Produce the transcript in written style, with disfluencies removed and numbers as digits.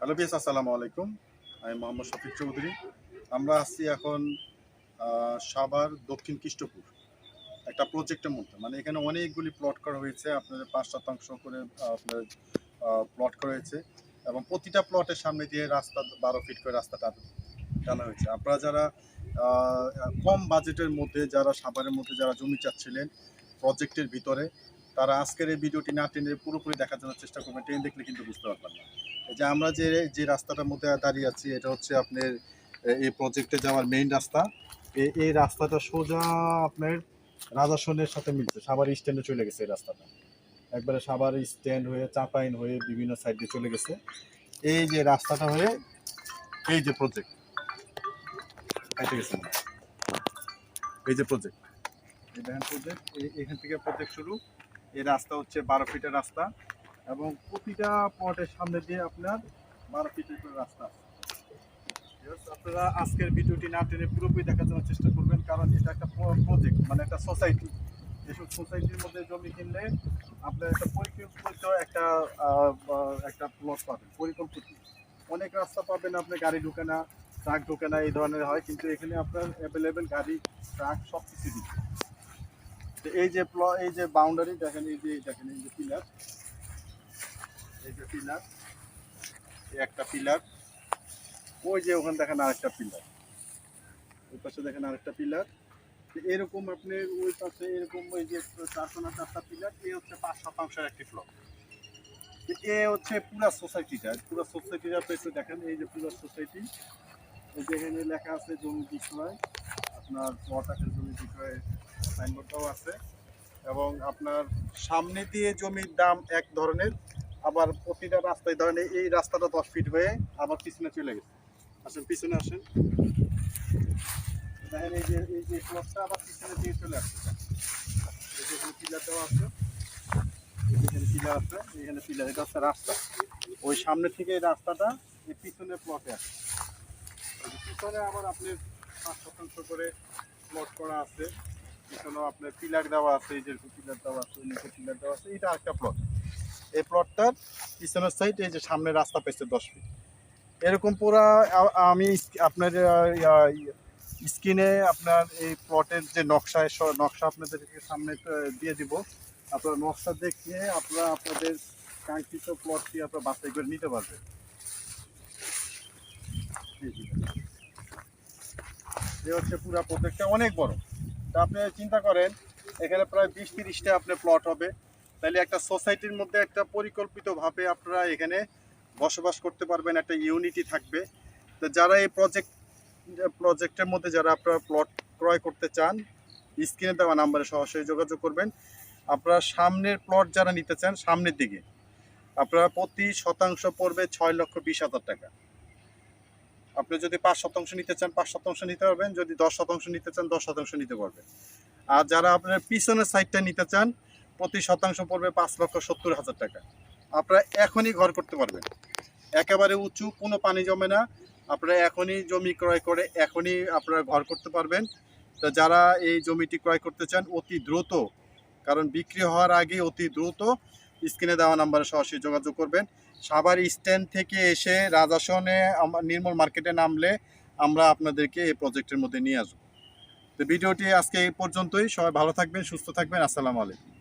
Hello বিয়াস, আসসালামু আলাইকুম। আমি মোহাম্মদ শফিক চৌধুরী। আমরা আসছি এখন সাভার দক্ষিণ কৃষ্টপুর একটা প্রজেক্টের মধ্যে। মানে এখানে অনেকগুলি প্লট করা হয়েছে, আপনাদের ৫% করে আপনার প্লট করা হয়েছে এবং প্রতিটা প্লটের সামনে দিয়ে রাস্তা ১২ ফিট করে রাস্তাটা টানা হয়েছে। আপনারা যারা কম বাজেটের মধ্যে যারা সাভারের মধ্যে যারা জমি চাচ্ছিলেন প্রজেক্টের ভিতরে, তারা আজকের এই ভিডিওটি না টেনে পুরোপুরি দেখার জন্য চেষ্টা করবেন। টেনে দেখলে কিন্তু বুঝতে পারবেন না। এই যে আমরা যে রাস্তাটার মধ্যে দাঁড়িয়ে আছি, এটা হচ্ছে আপনার এই প্রজেক্টে যাওয়ার মেইন রাস্তা। এই রাস্তাটা সোজা আপনার রাজাসনের সাথে মিলছে, সাভার স্ট্যান্ডে চলে গেছে এই রাস্তাটা। একবারে সাভার স্ট্যান্ড হয়ে চাঁপাইন হয়ে বিভিন্ন সাইডে চলে গেছে। এই যে রাস্তাটা হয়ে এই যে প্রজেক্ট কেটে গেছে, এই যে প্রজেক্ট, এই দেখেন প্রজেক্ট, এখান থেকে প্রজেক্ট শুরু। এই রাস্তা হচ্ছে 12 ফিটের রাস্তা এবং প্রতিটা প্লটের সামনে দিয়ে আপনার 12 ফিটের করে রাস্তা আছে। আপনারা আজকের ভিডিওটি না টেনে পুরোপুরি দেখার জন্য চেষ্টা করবেন, কারণ এটা একটা প্রজেক্ট, মানে একটা সোসাইটি। এসব সোসাইটির মধ্যে জমি কিনলে আপনার একটা পরিকল্পিত একটা প্লট পাবেন, পরিকল্পিত। অনেক রাস্তা পাবেন, আপনার গাড়ি ঢুকে না, ট্রাক ঢুকে না, এই ধরনের হয়, কিন্তু এখানে আপনার অ্যাভেলেবেল গাড়ি, ট্রাক সব কিছু দিচ্ছে। এই যে বাউন্ডারি দেখেন, এই যে পিলার, এই যে পিলার, একটা পিলার, ওই যে ওখানে দেখেন আরেকটা পিলার, ওই পাশে দেখেন আরেকটা পিলার। এরকম আপনার ওই পাশে এরকম ওই যে 4 পিলার, এই হচ্ছে 5% একটি ফ্লোর। এ হচ্ছে পুরা সোসাইটিটা পেছনে দেখেন, এই যে পুরা সোসাইটি। এই যে এখানে লেখা আছে জমি বিক্রয়, আপনার প্লট আকারে জমি বিক্রয় সাইনবোর্ডটাও আছে। এবং আপনার সামনে দিয়ে জমির দাম এক ধরনের, আবার প্রতিটা রাস্তায় ধরনের। এই রাস্তাটা 10 ফিট হয়ে আবার পিছনে চলে গেছে। আসেন পিছনে আসেন, দেখেন এই যে প্লটটা আবার পিছনে দিয়ে চলে আসছে। এই যে এখানে পিলার দেওয়া আছে, এখানে পিলার আছে, এখানে পিলার, এটা হচ্ছে রাস্তা। ওই সামনে থেকে এই রাস্তাটা এই পিছনে প্লটে আসে। পিছনে আবার আপনার 5% করে প্লট করা আছে। পিছনেও আপনার পিলার দেওয়া আছে, এই যে পিলার দেওয়া আছে, নিচে পিলার দেওয়া আছে। এটা একটা প্লট। এই প্লটটার পিছনের সাইড, এই যে সামনে রাস্তা পেয়েছে 10 ফিট। এরকম পুরা আমি আপনার স্ক্রিনে আপনার এই প্লটের যে নকশা আপনাদেরকে সামনে দিয়ে দিব। আপনার নকশা দেখিয়ে আপনারা আপনাদের কাঙ্ক্ষিত প্লটটি আপনারা বাছাই করে নিতে পারবেন। এই হচ্ছে পুরো প্রজেক্টটা অনেক বড়। তা আপনি চিন্তা করেন, এখানে প্রায় 20-30টা আপনার প্লট হবে। তাহলে একটা সোসাইটির মধ্যে একটা পরিকল্পিতভাবে আপনারা এখানে বসবাস করতে পারবেন, একটা ইউনিটি থাকবে। তো যারা এই প্রজেক্টের মধ্যে যারা আপনারা প্লট ক্রয় করতে চান, স্ক্রিনে দেওয়া নাম্বারে সরাসরি যোগাযোগ করবেন। আপনারা সামনের প্লট যারা নিতে চান, সামনের দিকে আপনারা প্রতি শতাংশ পড়বে 6,20,000 টাকা। আপনি যদি 5% নিতে চান 5% নিতে পারবেন, যদি 10% নিতে চান 10% নিতে পারবেন। আর যারা আপনার পিছনের সাইডটা নিতে চান, প্রতি শতাংশ পড়বে 5,70,000 টাকা। আপনারা এখনই ঘর করতে পারবেন, একেবারে উঁচু, কোনো পানি জমে না। আপনারা এখনই জমি ক্রয় করে এখনই আপনারা ঘর করতে পারবেন। তো যারা এই জমিটি ক্রয় করতে চান অতি দ্রুত, কারণ বিক্রি হওয়ার আগে অতি দ্রুত স্ক্রিনে দেওয়া নাম্বারে সরাসরি যোগাযোগ করবেন। সাভার স্ট্যান্ড থেকে এসে রাজাসনে নির্মল মার্কেটে নামলে আমরা আপনাদেরকে এই প্রজেক্টের মধ্যে নিয়ে আসবো। তো ভিডিওটি আজকে এই পর্যন্তই। সবাই ভালো থাকবেন, সুস্থ থাকবেন। আসসালামু আলাইকুম।